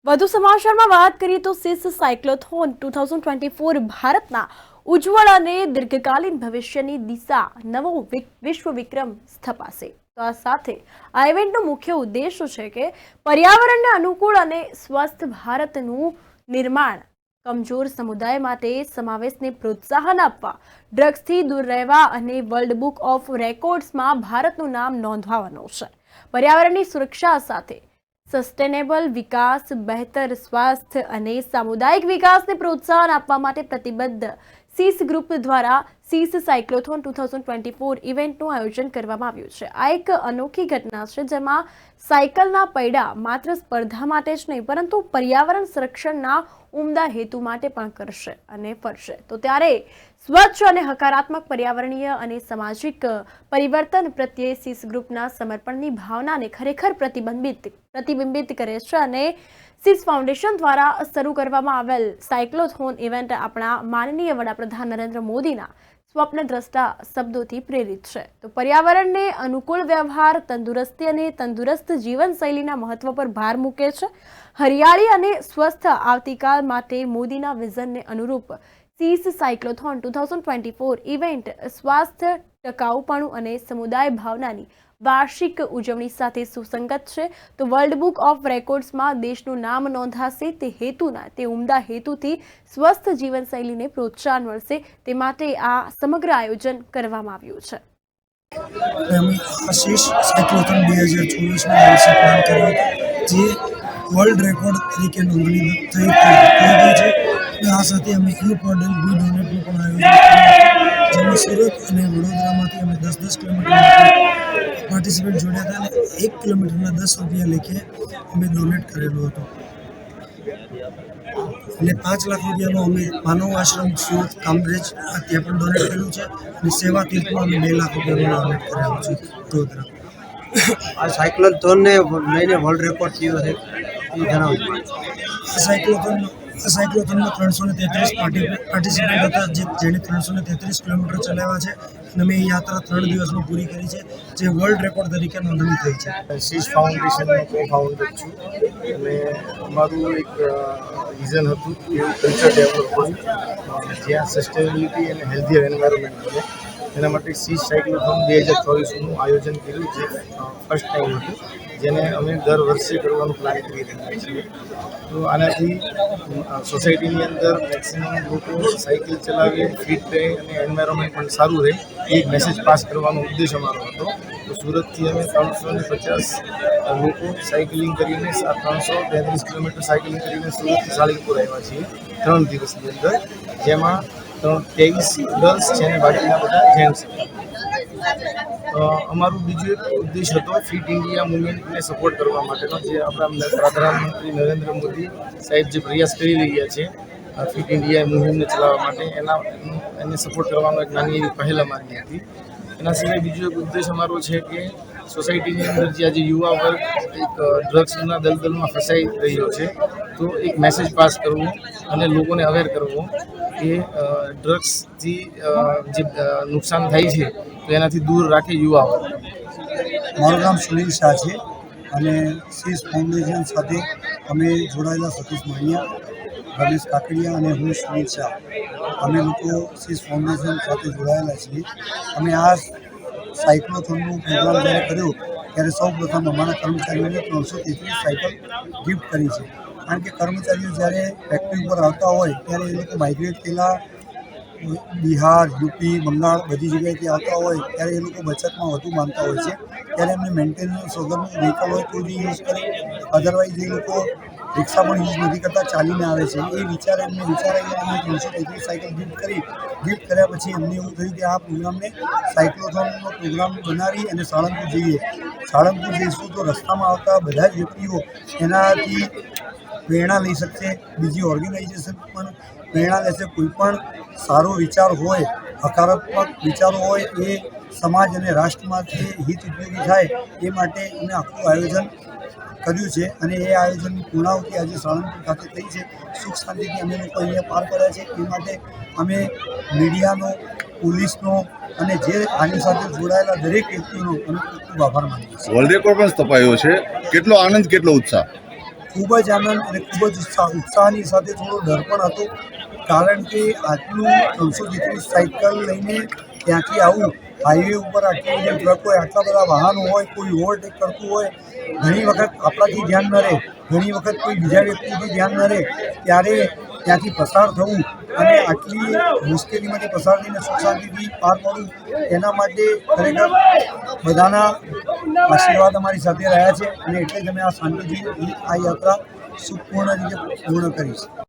વધુ સમાચારમાં વાત કરીએ તો સિસ સાયક્લોથોન 2024 ભારતના ઉજ્જવળ અને દીર્ઘકાલીન ભવિષ્યની દિશા નવો વિશ્વ વિક્રમ સ્થપાશે। તો આ સાથે આ ઇવેન્ટનો મુખ્ય ઉદ્દેશ છે કે પર્યાવરણને અનુકૂળ અને સ્વસ્થ ભારતનું નિર્માણ, કમજોર સમુદાય માટે સમાવેશને પ્રોત્સાહન આપવા, ડ્રગ્સથી દૂર રહેવા અને વર્લ્ડ બુક ઓફ રેકોર્ડ્સમાં ભારતનું નામ નોંધવાનું છે। પર્યાવરણની સુરક્ષા સાથે સસ્ટેનેબલ વિકાસ, બેહતર સ્વાસ્થ્ય અને સામુદાયિક વિકાસને પ્રોત્સાહન આપવા માટે પ્રતિબદ્ધ સીસ ગ્રુપ દ્વારા સીસ સાયક્લોથોન 2024 ઇવેન્ટનું આયોજન કરવામાં આવ્યું છે। આ એક અનોખી ઘટના છે જેમાં સાયકલના પૈડા માત્ર સ્પર્ધા માટે જ નહીં પરંતુ પર્યાવરણ સંરક્ષણના ઉમદા હેતુ માટે પણ કરશે અને ફરશે। તો ત્યારે સ્વચ્છ અને હકારાત્મક પર્યાવરણીય અને સામાજિક પરિવર્તન પ્રત્યે સીસ ગ્રુપના સમર્પણની ભાવનાને ખરેખર પ્રતિબિંબિત કરે છે અને સીસ ફાઉન્ડેશન દ્વારા શરૂ કરવામાં આવેલ સાયક્લોથોન ઇવેન્ટ આપણા માનનીય વડાપ્રધાન નરેન્દ્ર મોદીના સ્વપ્નદ્રષ્ટા શબ્દોથી પ્રેરિત છે। તો પર્યાવરણને અનુકૂળ વ્યવહાર, તંદુરસ્તી અને તંદુરસ્ત જીવનશૈલીના મહત્વ પર ભાર મૂકે છે। હરિયાળી અને સ્વસ્થ આવતીકાલ માટે મોદીના વિઝનને અનુરૂપ સીસ સાયક્લોથોન 2024 ઇવેન્ટ સ્વાસ્થ્ય, ટકાઉપણું અને સમુદાય ભાવનાની વાર્ષિક ઉજવણી સાથે સુસંગત છે। તો વર્લ્ડ બુક ઓફ રેકોર્ડ્સમાં દેશનું નામ નોંધાશે તે ઉમદા હેતુથી સ્વસ્થ જીવનશૈલીને પ્રોત્સાહન મળશે તે માટે આ સમગ્ર આયોજન કરવામાં આવ્યું છે। સીસ સાયક્લોથોન 2024 પ્લાન કર્યો હતો, જે વર્લ્ડ રેકોર્ડ તરીકે નોંધણી થઈ ગઈ છે। આ સાથે અમે મોડેલ બી ડોનેટનું પણ આયોજન કર્યું, જેમાં સુરત અને વડોદરામાંથી અમે 10-10 કિલોમીટર પાર્ટિસિપેન્ટ જોડ્યા હતા અને 1 કિલોમીટરના 10 રૂપિયા લેખે અમે ડોનેટ કરેલું હતું અને 5 લાખ રૂપિયાનો અમે માનવ આશ્રમ સુરત કામરેજ ત્યાં પણ ડોનેટ કર્યું છે અને સેવા તીર્થમાં અમે 2 લાખ રૂપિયાનું ડોનેટ કરેલું છે વડોદરા। આ સાયક્લોથોનને લઈને વર્લ્ડ રેકોર્ડ થયો છે એ જણાવજો। આ સાયક્લોથોનમાં 333 પાર્ટિસિપેન્ટ હતા, જેણે 333 કિલોમીટર ચલાવ્યા છે અને અમે એ યાત્રા 3 દિવસમાં પૂરી કરી છે, જે વર્લ્ડ રેકોર્ડ તરીકે નોંધણી થઈ છે। સીસ ફાઉન્ડેશનનો કો-ફાઉન્ડર છું અને અમારું એક વિઝન હતું કે કલ્ચર ડેવલપ કરવું, જ્યાં સસ્ટેનેબિલિટી અને હેલ્ધીયર એન્વાયરમેન્ટ મળે। એના માટે સીસ સાયક્લોથોન 2024નું આયોજન કર્યું છે, ફર્સ્ટ ટાઈમ હતું, જેને અમે દર વર્ષે કરવાનું પ્લાન કરી રહ્યા છીએ। તો આનાથી સોસાયટીની અંદર મેક્સિમમ લોકો સાયકલ ચલાવે, ફિટ રહે અને એન્વાયરમેન્ટ પણ સારું રહે, એ મેસેજ પાસ કરવાનો ઉદ્દેશ અમારો હતો। તો સુરતથી અમે 350 લોકો સાયકલિંગ કરીને 333 કિલોમીટર સાયકલિંગ કરીને સુરતથી સાળીપુર આવ્યા છીએ 3 દિવસની અંદર, જેમાં 23 ગર્લ્સ છે અને બાકીના બધા જેન્ટ્સ હતા। અમારું બીજું એક ઉદ્દેશ હતો ફિટ ઇન્ડિયા મુવમેન્ટને સપોર્ટ કરવા માટેનો, જે આપણા પ્રધાનમંત્રી નરેન્દ્ર મોદી સાહેબ જે પ્રયાસ કરી રહ્યા છે ફિટ ઇન્ડિયા મુવમેન્ટને ચલાવવા માટે, એને સપોર્ટ કરવાનો એક નાની એવી પહેલ અમારી હતી। એના સિવાય બીજો એક ઉદ્દેશ અમારો છે કે સોસાયટીની અંદર જે આજે યુવા વર્ગ એક ડ્રગ્સના દલદલમાં ફસાઈ રહ્યો છે, તો એક મેસેજ પાસ કરવો અને લોકોને અવેર કરવો કે ડ્રગ્સથી જે નુકસાન થાય છે તો એનાથી દૂર રાખે યુવા વર્ગ। મારું નામ સુનિલ શાહ છે અને સીસ ફાઉન્ડેશન સાથે અમે જોડાયેલા સતીશ માણિયા, રમેશ કાકડિયા અને હું સુનિલ શાહ, અમે લોકો સીસ ફાઉન્ડેશન સાથે જોડાયેલા છીએ। અમે આ સાયક્લોથોનનું પ્રોગ્રામ જ્યારે કર્યો ત્યારે સૌપ્રથમ અમારા કર્મચારીઓને 333 સાયકલ ગિફ્ટ કરી છે, કારણ કે કર્મચારીઓ જ્યારે ફેક્ટરી ઉપર આવતા હોય ત્યારે એ લોકો માઇગ્રેટ થયેલા બિહાર, યુપી, બંગાળ બધી જગ્યાએથી આવતા હોય ત્યારે એ લોકો બચતમાં વધુ માનતા હોય છે, ત્યારે એમને મેન્ટેનન્સ વગરનું વ્હીકલ હોય તો જ યુઝ કરે, અધરવાઇઝ એ લોકો રિક્ષા પણ યુઝ નથી કરતા, ચાલીને આવે છે। એ વિચારાઈને અમે 333 સાયકલ ગિફ્ટ કર્યા પછી અમને એવું થયું કે આ પ્રોગ્રામને સાયક્લોથોનનો પ્રોગ્રામ બનાવી અને સાળંગપુર જઈએ। સાળંગપુર જઈશું તો રસ્તામાં આવતા બધા જ વ્યક્તિઓ એનાથી પ્રેરણા લઈ શકશે, બીજી ઓર્ગેનાઇઝેશન પણ પ્રેરણા લેશે। કોઈ પણ સારો વિચાર હોય, હકારાત્મક વિચારો હોય, એ સમાજ અને રાષ્ટ્રમાંથી હિત ઉપયોગી થાય એ માટે અમે આખું આયોજન કર્યું છે અને એ આયોજનની પૂર્ણાહુતિ આજે સાળંગપુર ખાતે થઈ છે। સુખ શાંતિથી અમે લોકો અહીંયા પાર કર્યા છે, એ માટે અમે મીડિયાનો, પોલીસનો અને જે આની સાથે જોડાયેલા દરેક વ્યક્તિનો અમે ખૂબ ખૂબ આભાર માનીએ છીએ। વર્લ્ડ રેકોર્ડ પણ સ્થપાયો છે, કેટલો આનંદ, કેટલો ઉત્સાહ? ખૂબ જ આનંદ અને ખૂબ જ ઉત્સાહની સાથે થોડો ડર પણ હતો, કારણ કે આટલું 333 સાયકલ લઈને ત્યાંથી આવું હાઈવે ઉપર આટલી બધી ટ્રક હોય, આટલા બધા વાહનો હોય, કોઈ ઓવરટેક કરતું હોય, ઘણી વખત આપણાથી ધ્યાન ન રહે, ઘણી વખત કોઈ બીજા વ્યક્તિથી ધ્યાન ન રહે, ત્યારે ત્યાંથી પસાર થવું અને આટલી મુશ્કેલીમાંથી પસાર થઈને સુખ શાંતિથી પાર પાડવું, એના માટે ખરેખર બધાના આશીર્વાદ અમારી સાથે રહ્યા છે અને એટલે જ અમે આ શાંતિથી આ યાત્રા સુખપૂર્ણ રીતે પૂર્ણ કરી છે.